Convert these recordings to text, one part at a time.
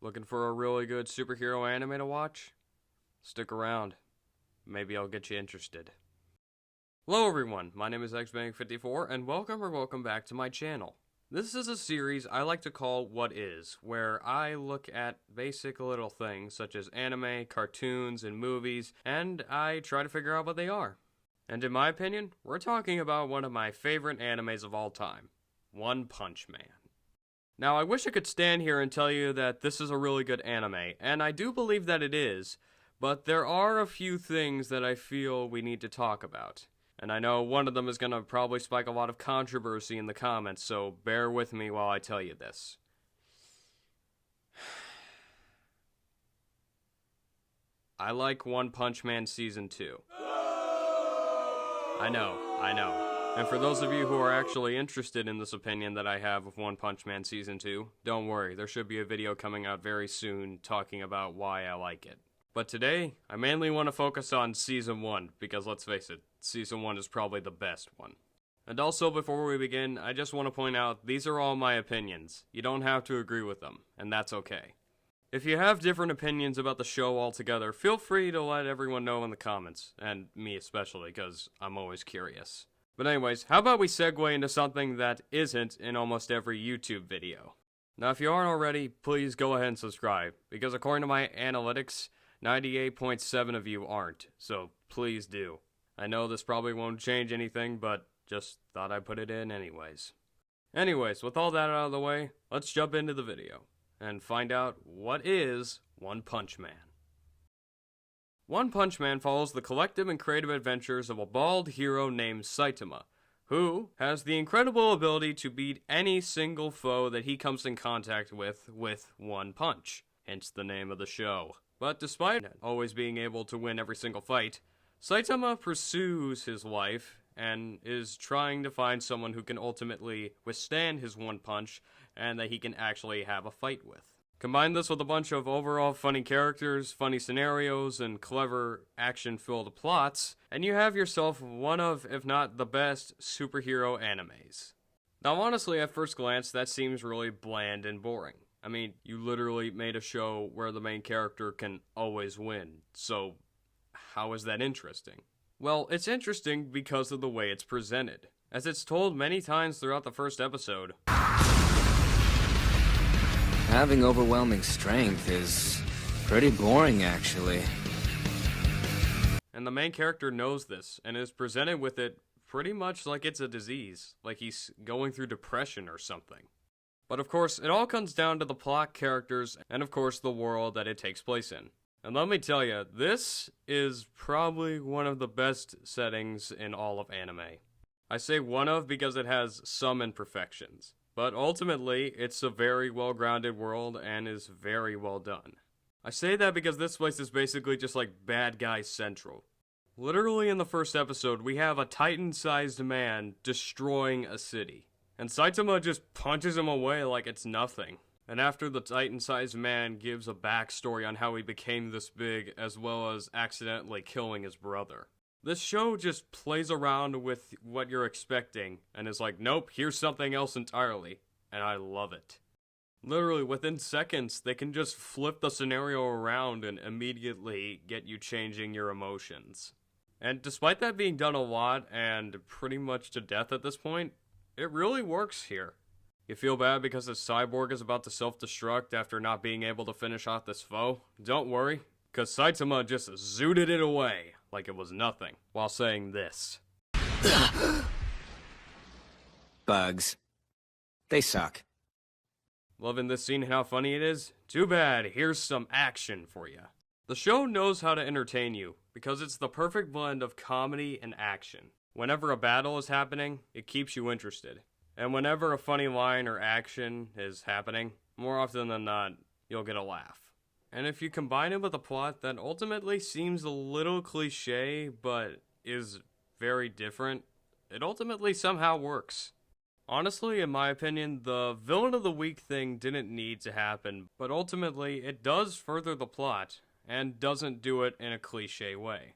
Looking for a really good superhero anime to watch? Stick around. Maybe I'll get you interested. Hello everyone, my name is XBang54 and welcome back to my channel. This is a series I like to call What Is, where I look at basic little things such as anime, cartoons, and movies, and I try to figure out what they are. And in my opinion, we're talking about one of my favorite animes of all time, One Punch Man. Now, I wish I could stand here and tell you that this is a really good anime, and I do believe that it is, but there are a few things that I feel we need to talk about. And I know one of them is going to probably spike a lot of controversy in the comments, so bear with me while I tell you this. I like One Punch Man Season 2. I know. And for those of you who are actually interested in this opinion that I have of One Punch Man Season 2, don't worry, there should be a video coming out very soon talking about why I like it. But today, I mainly want to focus on Season 1, because let's face it, Season 1 is probably the best one. And also, before we begin, I just want to point out, these are all my opinions. You don't have to agree with them, and that's okay. If you have different opinions about the show altogether, feel free to let everyone know in the comments, and me especially, because I'm always curious. But anyways, how about we segue into something that isn't in almost every YouTube video? Now, if you aren't already, please go ahead and subscribe, because according to my analytics, 98.7 of you aren't, so please do. I know this probably won't change anything, but just thought I'd put it in anyways. Anyways, with all that out of the way, let's jump into the video and find out what is One Punch Man. One Punch Man follows the collective and creative adventures of a bald hero named Saitama, who has the incredible ability to beat any single foe that he comes in contact with one punch, hence the name of the show. But despite always being able to win every single fight, Saitama pursues his life and is trying to find someone who can ultimately withstand his one punch and that he can actually have a fight with. Combine this with a bunch of overall funny characters, funny scenarios, and clever action-filled plots, and you have yourself one of, if not the best, superhero animes. Now honestly, at first glance, that seems really bland and boring. I mean, you literally made a show where the main character can always win, so how is that interesting? Well, it's interesting because of the way it's presented. As it's told many times throughout the first episode, having overwhelming strength is pretty boring, actually. And the main character knows this, and is presented with it pretty much like it's a disease, like he's going through depression or something. But of course, it all comes down to the plot, characters, and of course the world that it takes place in. And let me tell you, this is probably one of the best settings in all of anime. I say one of because it has some imperfections, but ultimately it's a very well-grounded world and is very well done. I say that because this place is basically just like Bad Guy Central. Literally in the first episode, we have a Titan-sized man destroying a city. And Saitama just punches him away like it's nothing. And after the Titan-sized man gives a backstory on how he became this big, as well as accidentally killing his brother. This show just plays around with what you're expecting, and is like, nope, here's something else entirely. And I love it. Literally, within seconds, they can just flip the scenario around and immediately get you changing your emotions. And despite that being done a lot, and pretty much to death at this point, it really works here. You feel bad because the cyborg is about to self-destruct after not being able to finish off this foe? Don't worry, because Saitama just zooted it away like it was nothing, while saying this. Bugs. They suck. Loving this scene and how funny it is? Too bad, here's some action for you. The show knows how to entertain you, because it's the perfect blend of comedy and action. Whenever a battle is happening, it keeps you interested. And whenever a funny line or action is happening, more often than not, you'll get a laugh. And if you combine it with a plot that ultimately seems a little cliche, but is very different, it ultimately somehow works. Honestly, in my opinion, the villain of the week thing didn't need to happen, but ultimately it does further the plot, and doesn't do it in a cliche way.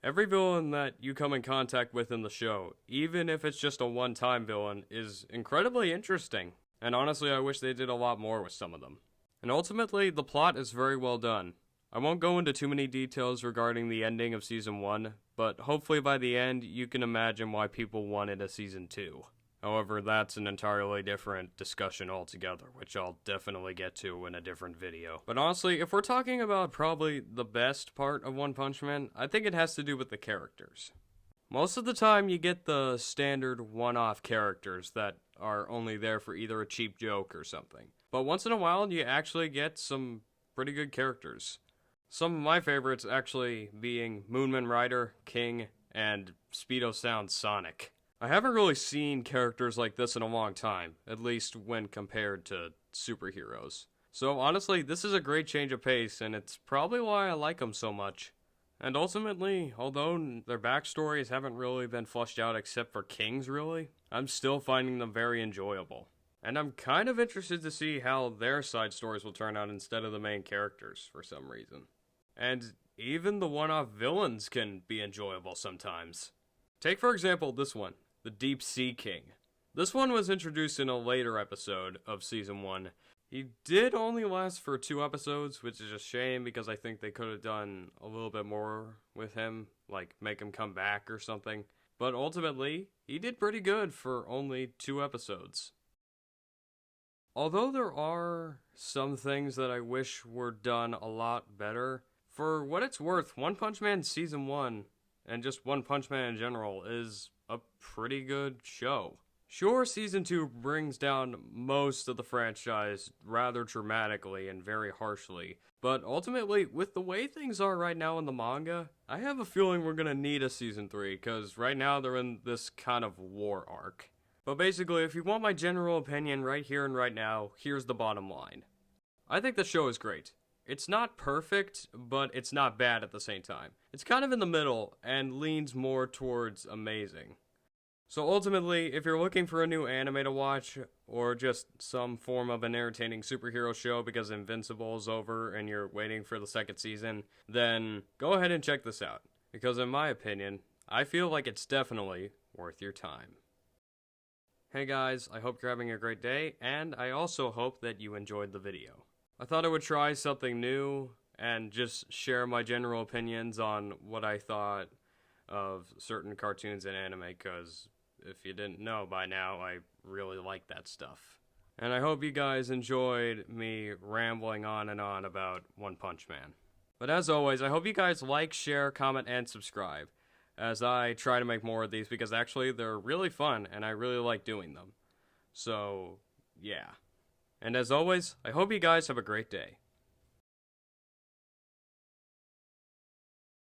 Every villain that you come in contact with in the show, even if it's just a one-time villain, is incredibly interesting. And honestly, I wish they did a lot more with some of them. And ultimately, the plot is very well done. I won't go into too many details regarding the ending of Season 1, but hopefully by the end, you can imagine why people wanted a Season 2. However, that's an entirely different discussion altogether, which I'll definitely get to in a different video. But honestly, if we're talking about probably the best part of One Punch Man, I think it has to do with the characters. Most of the time, you get the standard one-off characters that are only there for either a cheap joke or something. But once in a while, you actually get some pretty good characters. Some of my favorites actually being Moonman Rider, King, and Speedo Sound Sonic. I haven't really seen characters like this in a long time, at least when compared to superheroes. So honestly, this is a great change of pace, and it's probably why I like them so much. And ultimately, although their backstories haven't really been fleshed out except for King's really, I'm still finding them very enjoyable. And I'm kind of interested to see how their side stories will turn out instead of the main characters for some reason. And even the one-off villains can be enjoyable sometimes. Take for example this one. The Deep Sea King. This one was introduced in a later episode of Season 1. He did only last for 2 episodes, which is a shame because I think they could have done a little bit more with him, like make him come back or something. But ultimately, he did pretty good for only 2 episodes. Although there are some things that I wish were done a lot better, for what it's worth, One Punch Man Season 1, and just One Punch Man in general, is a pretty good show. Sure, Season 2 brings down most of the franchise rather dramatically and very harshly, but ultimately, with the way things are right now in the manga, I have a feeling we're gonna need a Season 3, because right now they're in this kind of war arc. But basically, if you want my general opinion right here and right now, here's the bottom line. I think the show is great. It's not perfect, but it's not bad at the same time. It's kind of in the middle, and leans more towards amazing. So ultimately, if you're looking for a new anime to watch, or just some form of an entertaining superhero show because Invincible is over and you're waiting for the 2nd season, then go ahead and check this out. Because in my opinion, I feel like it's definitely worth your time. Hey guys, I hope you're having a great day, and I also hope that you enjoyed the video. I thought I would try something new and just share my general opinions on what I thought of certain cartoons and anime, because if you didn't know by now, I really like that stuff. And I hope you guys enjoyed me rambling on and on about One Punch Man. But as always, I hope you guys like, share, comment, and subscribe, as I try to make more of these, because actually they're really fun and I really like doing them. So, yeah. And as always, I hope you guys have a great day.